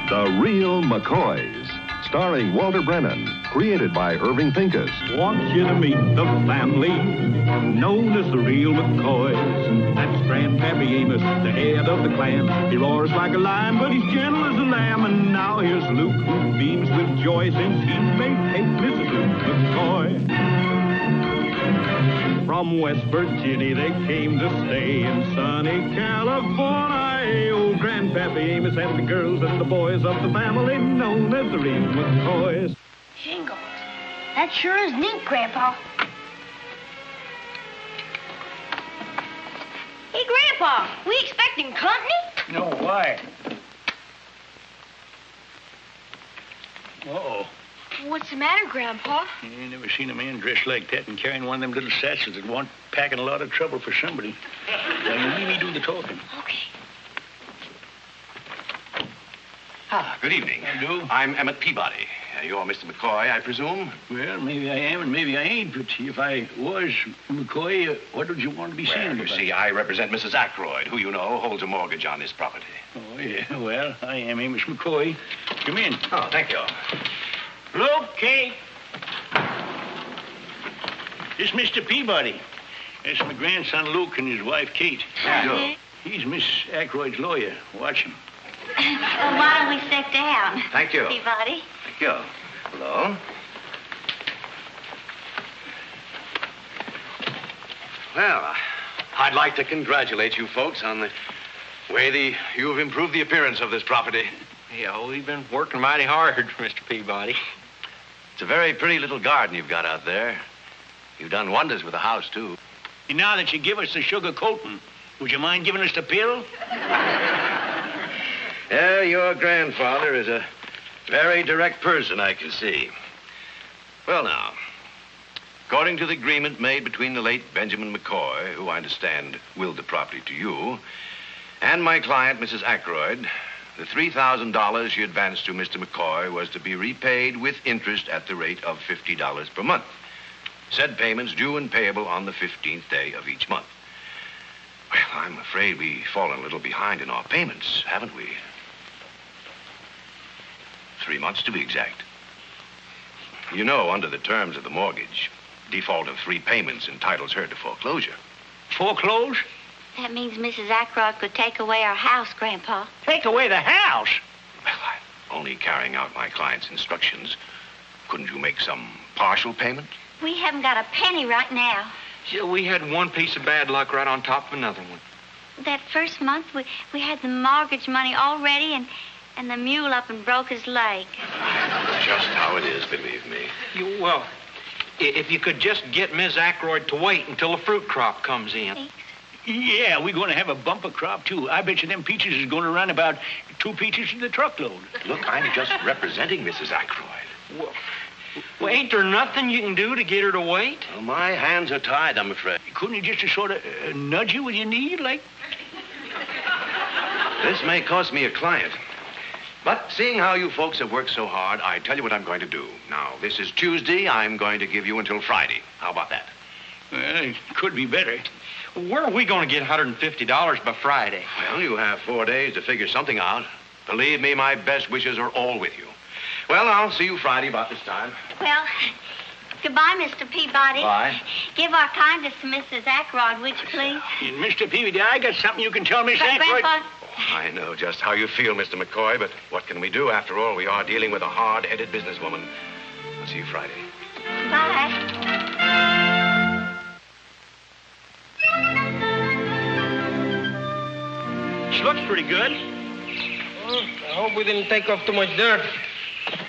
The Real Mccoys, starring Walter Brennan, created by Irving Pincus. Want you to meet the family known as the Real Mccoys. That's Grandpappy Amos, the head of the clan. He roars like a lion, but he's gentle as a lamb. And now here's Luke, who beams with joy since he may take Mrs. Luke McCoy. From West Virginia they came to stay in sunny California. Oh, Grandpappy Amos and the girls and the boys of the family known as the Real McCoys. Shingles. That sure is neat, Grandpa. Hey, Grandpa, we expecting company? No, why? Uh-oh. What's the matter, Grandpa? You ain't never seen a man dressed like that and carrying one of them little satchels that want packing a lot of trouble for somebody. Now, you leave me do the talking. Okay. Ah, good evening. I do. I'm Emmett Peabody. You're Mr. McCoy, I presume? Well, maybe I am and maybe I ain't, but if I was McCoy, what would you want to be saying Well, you about see, I represent Mrs. Ackroyd, who you know holds a mortgage on this property. Oh, yeah, well, I am Amos McCoy. Come in. Oh, thank you. Luke, Kate. This Mr. Peabody. That's my grandson Luke and his wife Kate. Yeah. He's Miss Ackroyd's lawyer. Watch him. Well, why don't we sit down? Thank you. Peabody. Thank you. Hello. Well, I'd like to congratulate you folks on the way you've improved the appearance of this property. Yeah, we've been working mighty hard, Mr. Peabody. It's a very pretty little garden you've got out there. You've done wonders with the house, too. And now that you give us the sugar coating, would you mind giving us the pill? Yeah, your grandfather is a very direct person, I can see. Well, now, according to the agreement made between the late Benjamin McCoy, who I understand willed the property to you, and my client, Mrs. Ackroyd, the $3,000 you advanced to Mr. McCoy was to be repaid with interest at the rate of $50 per month. Said payments due and payable on the 15th day of each month. Well, I'm afraid we've fallen a little behind in our payments, haven't we? 3 months to be exact. You know, under the terms of the mortgage, default of 3 payments entitles her to foreclosure. Foreclose? That means Mrs. Ackroyd could take away our house, Grandpa. Take away the house? Well, I'm only carrying out my client's instructions. Couldn't you make some partial payment? We haven't got a penny right now. Yeah, we had one piece of bad luck right on top of another one. That first month, we had the mortgage money all ready, and the mule up and broke his leg. Just how it is, believe me. Well, if you could just get Miss Ackroyd to wait until the fruit crop comes in. Yeah, we're going to have a bumper crop, too. I bet you them peaches is going to run about 2 peaches in the truckload. Look, I'm just representing Mrs. Ackroyd. Well, ain't there nothing you can do to get her to wait? Well, my hands are tied, I'm afraid. Couldn't he just sort of nudge you with your knee, like? This may cost me a client. But seeing how you folks have worked so hard, I tell you what I'm going to do. Now, this is Tuesday. I'm going to give you until Friday. How about that? Well, it could be better. Where are we going to get $150 by Friday? Well, you have 4 days to figure something out. Believe me, my best wishes are all with you. Well, I'll see you Friday about this time. Well, goodbye, Mr. Peabody. Bye. Give our kindest to Mrs. Ackroyd, would you, please? Mr. Peabody, I got something you can tell Miss Ackroyd. Grandpa. I know just how you feel, Mr. McCoy, but what can we do? After all, we are dealing with a hard-headed businesswoman. I'll see you Friday. Bye. She looks pretty good. Well, I hope we didn't take off too much dirt.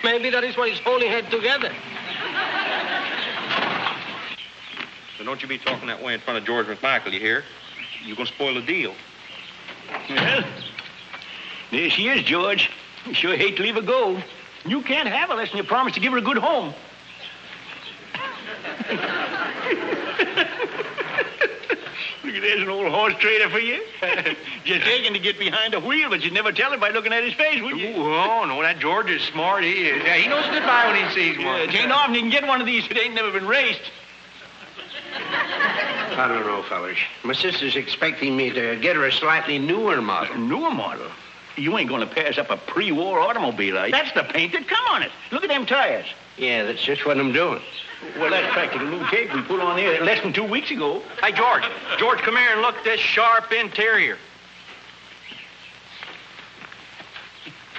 Maybe that is why it's holding her together. So don't you be talking that way in front of George McMichael, you hear? You're going to spoil the deal. Well, there she is, George. You sure hate to leave her go. You can't have her unless you promise to give her a good home. Look at there's an old horse trader for you. Just taking to get behind the wheel, but you'd never tell him by looking at his face, would you? Oh, no, that George is smart. He is. Yeah, he knows goodbye when he sees one. It ain't often you can get one of these that ain't never been raced. I don't know, fellas. My sister's expecting me to get her a slightly newer model. A newer model? You ain't gonna pass up a pre-war automobile, are you? That's the paint that come on it. Look at them tires. Yeah, that's just what I'm doing. Well, that's practically new tape we put on there less than 2 weeks ago. Hey, George. George, come here and look at this sharp interior.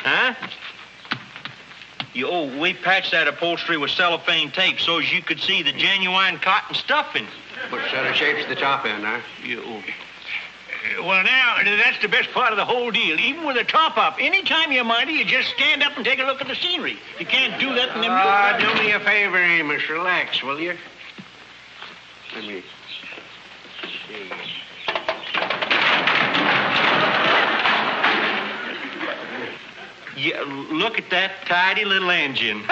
Huh? We patched that upholstery with cellophane tape so as you could see the genuine cotton stuffing. What sort of shape's the top end, huh? Well, now, that's the best part of the whole deal. Even with the top up, anytime you're mighty, you just stand up and take a look at the scenery. You can't do that in them new do me a favor, Amos. Relax, will you? Let me see. Yeah, look at that tidy little engine.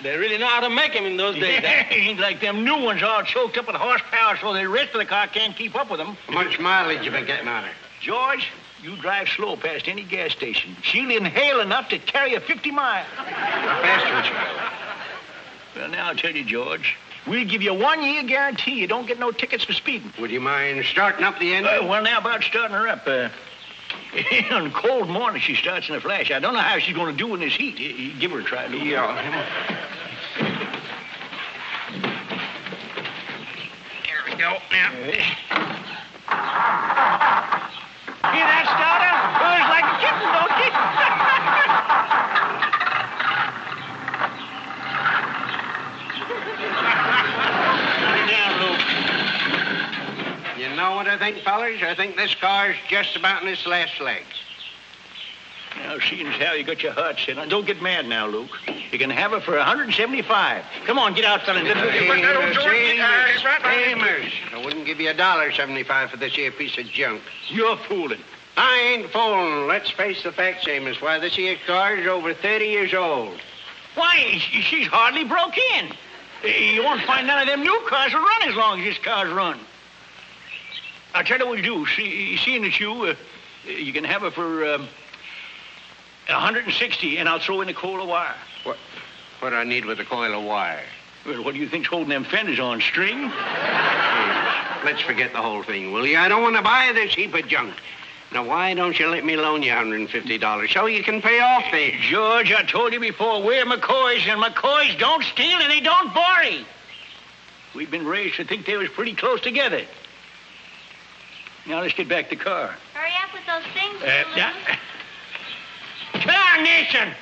They really know how to make them in those days. Ain't like them new ones all choked up with horsepower so the rest of the car can't keep up with them. How much mileage you been getting on her? George, you drive slow past any gas station. She'll inhale enough to carry you 50 miles. How fast would you go? Well, now I'll tell you, George. We'll give you 1 year guarantee you don't get no tickets for speeding. Would you mind starting up the engine? Well, now about starting her up. On a cold morning, she starts in a flash. I don't know how she's going to do in this heat. Give her a try, Luke. Yeah. There we go. Now. Hear that, starter? Purrs like a kitten, don't you? You know what I think, fellers? I think this car's just about in its last legs. Now, seeing as how you got your heart set on, don't get mad now, Luke. You can have her for 175. Come on, get out, fellas. Amos, I wouldn't give you $1.75 for this here piece of junk. You're fooling. I ain't fooling. Let's face the facts, Amos. Why, this here car's over 30 years old. Why, she's hardly broke in. You won't find none of them new cars will run as long as this car's run. I'll tell you what you do. Seeing that you can have her for 160, and I'll throw in a coil of wire. What I need with a coil of wire? Well, what do you think's holding them fenders on? String? Hey, let's forget the whole thing, will you? I don't want to buy this heap of junk. Now, why don't you let me loan you $150 so you can pay off this? George, I told you before, we're Mccoys, and Mccoys don't steal and they don't borry. We've been raised to think they was pretty close together. Now, let's get back to the car. Hurry up with those things, Tarnation!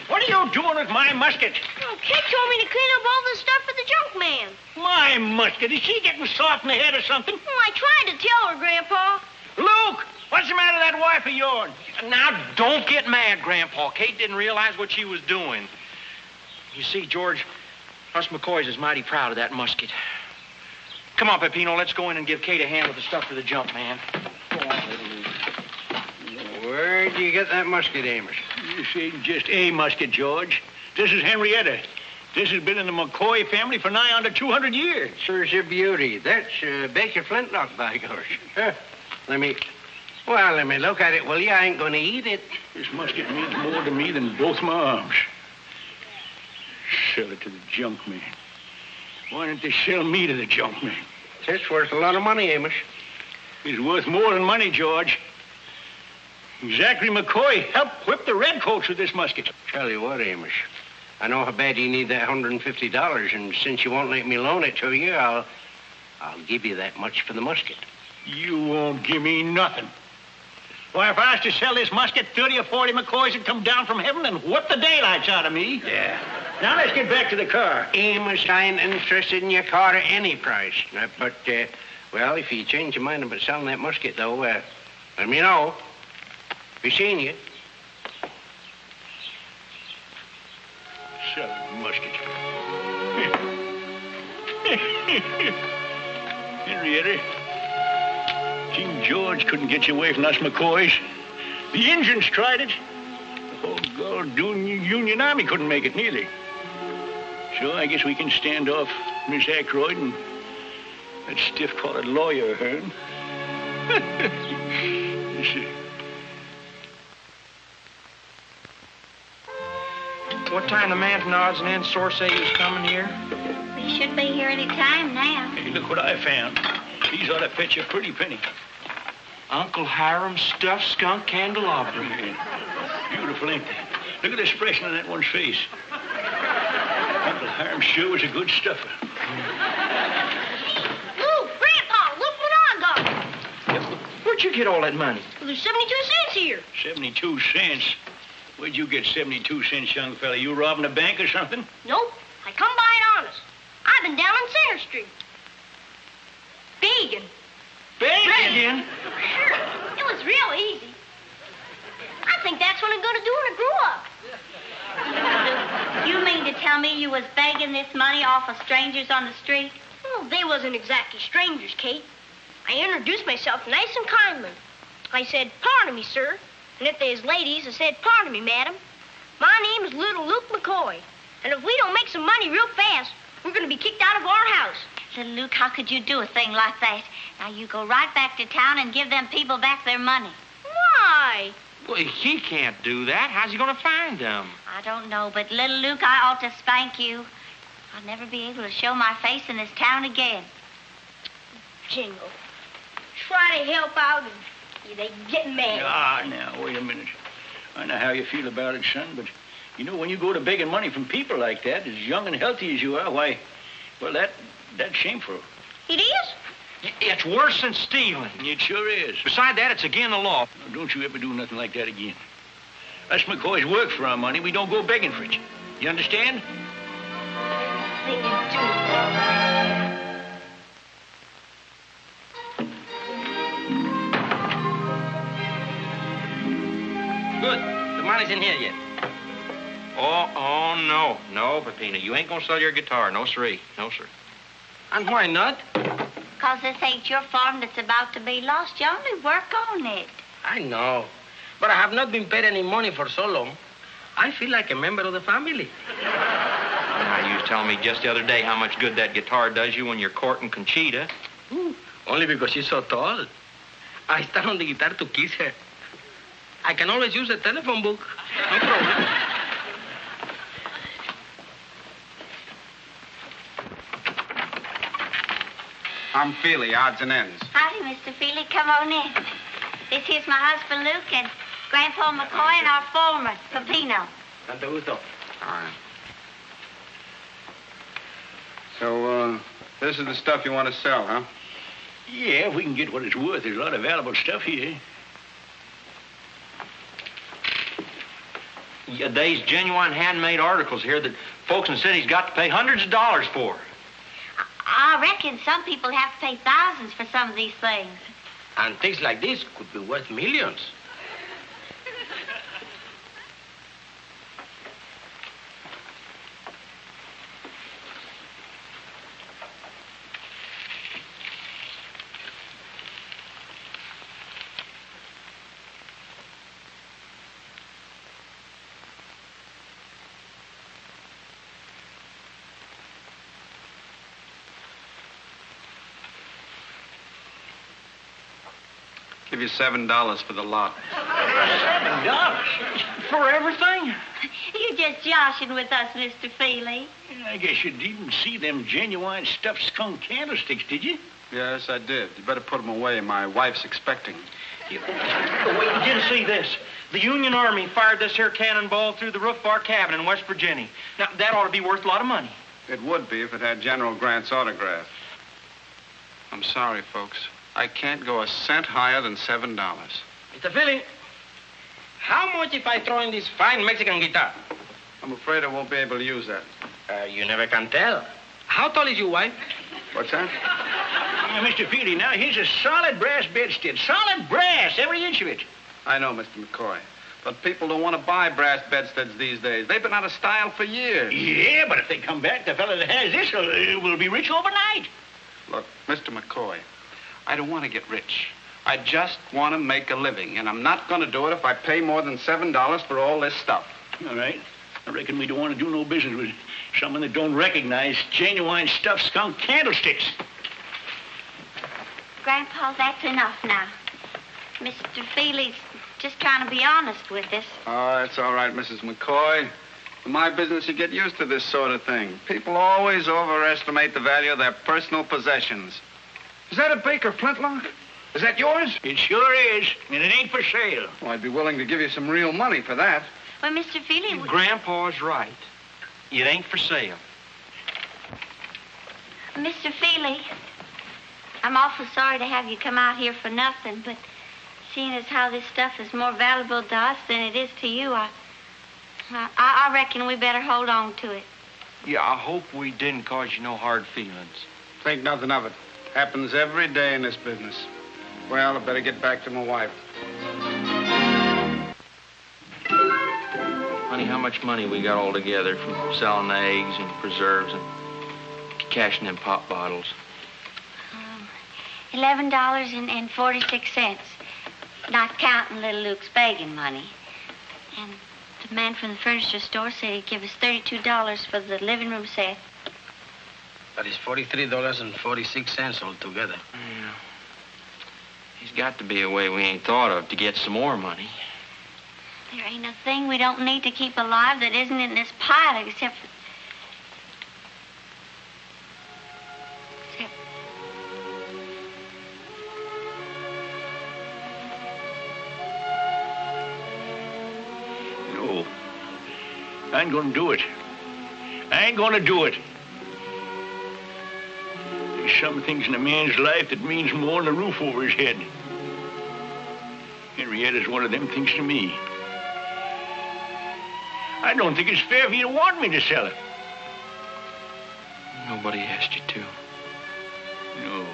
What are you doing with my musket? Oh, Kid told me to clean up all the stuff for the junk man. My musket? Is she getting soft in the head or something? Oh, I tried to tell her, Grandpa. Luke, what's the matter with that wife of yours? Now, don't get mad, Grandpa. Kate didn't realize what she was doing. You see, George, us McCoys is mighty proud of that musket. Come on, Peppino, let's go in and give Kate a hand with the stuff for the junk man. Go on, little Luke. Where'd you get that musket, Amos? This ain't just a musket, George. This is Henrietta. This has been in the McCoy family for nigh under 200 years. Sure's a beauty. That's Baker Flintlock, by gosh. Let me look at it, will you? I ain't going to eat it. This musket means more to me than both my arms. Sell it to the junk man. Why don't they sell me to the junk man? It's worth a lot of money, Amos. It's worth more than money, George. Zachary McCoy helped whip the redcoats with this musket. Tell you what, Amos. I know how bad you need that $150, and since you won't let me loan it to you, I'll give you that much for the musket. You won't give me nothing. Why, if I was to sell this musket, 30 or 40 McCoys would come down from heaven and whip the daylights out of me. Yeah. Now let's get back to the car. Amos, I ain't interested in your car at any price. But, if you change your mind about selling that musket, though, let me know. Be seeing you. Selling muskets. Henrietta, King George couldn't get you away from us McCoys. The Indians tried it. The whole Gold Union Army couldn't make it neither. So I guess we can stand off Miss Ackroyd and that stiff-collared lawyer of hers. What time the man from the odds and ends store say he was coming here? He should be here any time now. Hey, look what I found. These ought to fetch you a pretty penny. Uncle Hiram's stuffed skunk candelabra. Beautiful, ain't they? Look at the expression on that one's face. Uncle Hiram sure was a good stuffer. Ooh, Grandpa, look what I got. Where'd you get all that money? Well, there's 72 cents here. 72 cents? Where'd you get 72 cents, young fella? You robbing a bank or something? Nope, I come by it honest. I've been down on Center Street. Begging. Begging? Sure, it was real easy. I think that's what I'm going to do when I grow up. You mean to tell me you was begging this money off of strangers on the street? Well, they wasn't exactly strangers, Kate. I introduced myself nice and kindly. I said, "Pardon me, sir." And if there's ladies, I said, "Pardon me, madam. My name is Little Luke McCoy. And if we don't make some money real fast, we're going to be kicked out of our house." Little Luke, how could you do a thing like that? Now, you go right back to town and give them people back their money. Why? Well, he can't do that. How's he going to find them? I don't know, but Little Luke, I ought to spank you. I'll never be able to show my face in this town again. Jingle. Try to help out and they get mad. Ah, now, wait a minute. I know how you feel about it, son, but you know, when you go to begging money from people like that, as young and healthy as you are, why, well, that's shameful. It is? It's worse than stealing. It sure is. Beside that, it's against the law. Now, don't you ever do nothing like that again. Us McCoys work for our money. We don't go begging for it. You understand? They do. Good. The money's in here yet. Oh, no. No, Peppino. You ain't going to sell your guitar. No, sirree. No, sir. And why not? Because this ain't your farm that's about to be lost. You only work on it. I know. But I have not been paid any money for so long. I feel like a member of the family. Now, you was telling me just the other day how much good that guitar does you when you're courting Conchita. Only because she's so tall. I stand on the guitar to kiss her. I can always use a telephone book. No problem. I'm Feely, odds and ends. Howdy, Mr. Feely. Come on in. This here's my husband, Luke, and Grandpa McCoy, and our foreman, Peppino. Tanto gusto. All right. So, this is the stuff you want to sell, huh? Yeah, if we can get what it's worth. There's a lot of valuable stuff here. Yeah, there's genuine handmade articles here that folks in the city's got to pay hundreds of dollars for. I reckon some people have to pay thousands for some of these things. And things like this could be worth millions. Give you $7 for the lot. $7? For everything? You're just joshing with us, Mr. Feely. I guess you didn't see them genuine stuffed skunk candlesticks, did you? Yes, I did. You better put them away. My wife's expecting. Wait, you didn't see this. The Union Army fired this here cannonball through the roof of our cabin in West Virginia. Now, that ought to be worth a lot of money. It would be if it had General Grant's autograph. I'm sorry, folks. I can't go a cent higher than $7. Mr. Philly, how much if I throw in this fine Mexican guitar? I'm afraid I won't be able to use that. You never can tell. How tall is your wife? What's that? Mr. Feely, now, here's a solid brass bedstead. Solid brass, every inch of it. I know, Mr. McCoy. But people don't want to buy brass bedsteads these days. They've been out of style for years. Yeah, but if they come back, the fellow that has this will be rich overnight. Look, Mr. McCoy, I don't want to get rich. I just want to make a living, and I'm not going to do it if I pay more than $7 for all this stuff. All right. I reckon we don't want to do no business with someone that don't recognize genuine stuffed skunk candlesticks. Grandpa, that's enough now. Mr. Feely's just trying to be honest with us. Oh, that's all right, Mrs. McCoy. In my business, you get used to this sort of thing. People always overestimate the value of their personal possessions. Is that a Baker flintlock? Is that yours? It sure is, and it ain't for sale. Well, I'd be willing to give you some real money for that. Well, Mr. Feely... Grandpa's right. It ain't for sale. Mr. Feely, I'm awful sorry to have you come out here for nothing, but seeing as how this stuff is more valuable to us than it is to you, I reckon we better hold on to it. Yeah, I hope we didn't cause you no hard feelings. Think nothing of it. Happens every day in this business. Well, I better get back to my wife. Honey, how much money we got all together from selling the eggs and preserves and cashing them pop bottles? $11.46, not counting little Luke's begging money. And the man from the furniture store said he'd give us $32 for the living room set. That is $43.46 altogether. Yeah. There's got to be a way we ain't thought of to get some more money. There ain't a thing we don't need to keep alive that isn't in this pile except... No. I ain't gonna do it. I ain't gonna do it. There's some things in a man's life that means more than a roof over his head. Henrietta's one of them things to me. I don't think it's fair for you to want me to sell it. Nobody asked you to. No,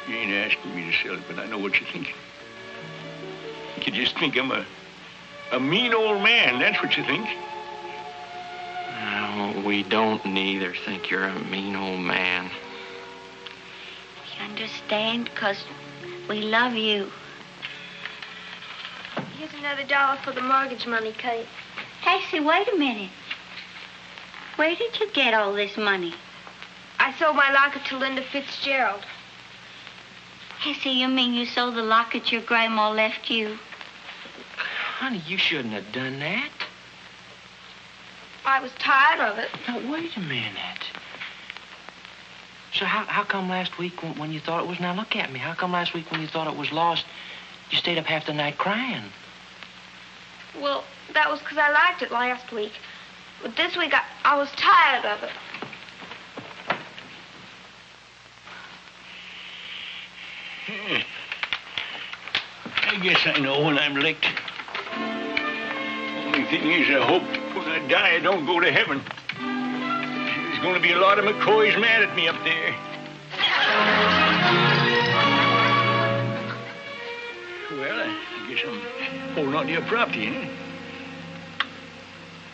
you ain't asking me to sell it, but I know what you're thinking. You just think I'm a mean old man, that's what you think. No, we don't neither think you're a mean old man. We understand because we love you. Here's another $1 for the mortgage money, Kate. Casey, wait a minute. Where did you get all this money? I sold my locket to Linda Fitzgerald. Casey, you mean you sold the locket your grandma left you? Honey, you shouldn't have done that. I was tired of it. Now, wait a minute. So how come last week when you thought it was... Now, look at me. How come last week when you thought it was lost, you stayed up half the night crying? Well, that was because I liked it last week. But this week, I was tired of it. I guess I know when I'm licked. Only thing is, I hope when I die, I don't go to heaven. There's going to be a lot of Mccoys mad at me up there. Well, I guess I'm holding on to your property, eh?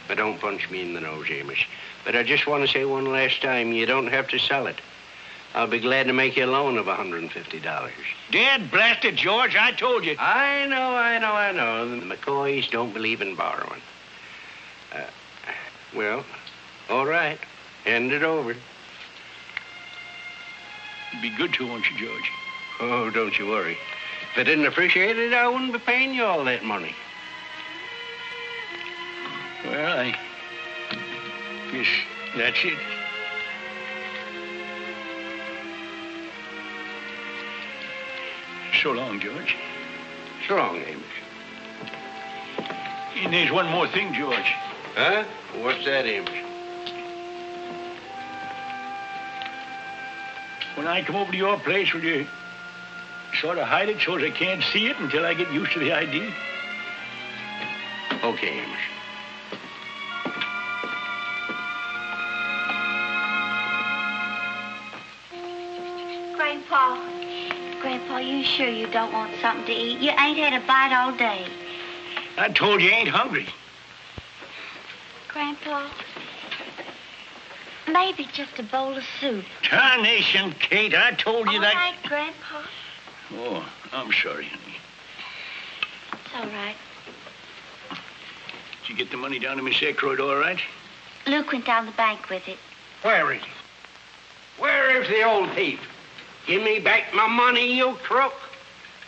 But don't punch me in the nose, Amos. But I just want to say one last time, you don't have to sell it. I'll be glad to make you a loan of $150. Dad blasted, George, I told you. I know. The McCoys don't believe in borrowing. Well, all right. Hand it over. Be good to, won't you, George? Oh, don't you worry. If I didn't appreciate it, I wouldn't be paying you all that money. Well, I guess that's it. So long, George. So long, Amos. And there's one more thing, George. Huh? What's that, Amos? When I come over to your place, will you sort of hide it so as I can't see it until I get used to the ID? Okay, Amos. Grandpa, you sure you don't want something to eat? You ain't had a bite all day. I told you I ain't hungry. Grandpa, maybe just a bowl of soup. Tarnation, Kate, I told you that... All right, Grandpa. Oh, I'm sorry, honey. It's all right. Did you get the money down to Miss Aykroyd all right? Luke went down the bank with it. Where is he? Where is the old thief? Give me back my money, you crook.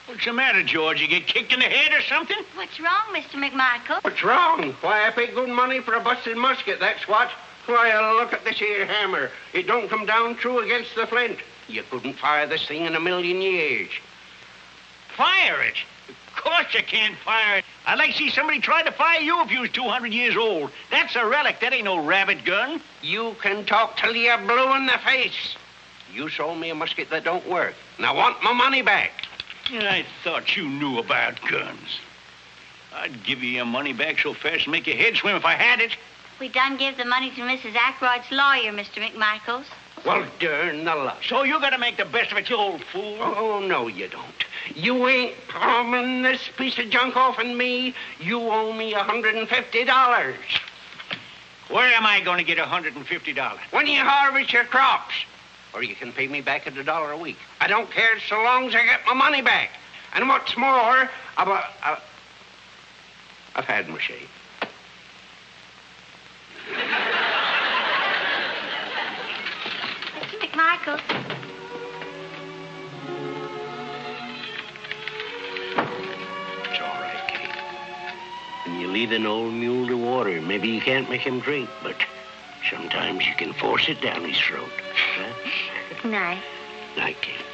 What's the matter, George? You get kicked in the head or something? What's wrong, Mr. McMichael? What's wrong? Why, I pay good money for a busted musket, that's what. Why, look at this here hammer. It don't come down true against the flint. You couldn't fire this thing in a million years. Fire it? Of course you can't fire it. I'd like to see somebody try to fire you if you was 200 years old. That's a relic. That ain't no rabbit gun. You can talk till you're blue in the face. You sold me a musket that don't work. And I want my money back. I thought you knew about guns. I'd give you your money back so fast and make your head swim if I had it. We done give the money to Mrs. Ackroyd's lawyer, Mr. McMichaels. Well, darn the luck. So you gotta make the best of it, you old fool. Oh, no, you don't. You ain't palming this piece of junk off on me. You owe me $150. Where am I going to get $150? When you harvest your crops. Or you can pay me back at $1 a week. I don't care so long as I get my money back. And what's more, I've had my shave. Mr. McMichaels. It's all right, Kate. When you lead an old mule to water, maybe you can't make him drink, but sometimes you can force it down his throat. Huh? Good night. Night, Kate.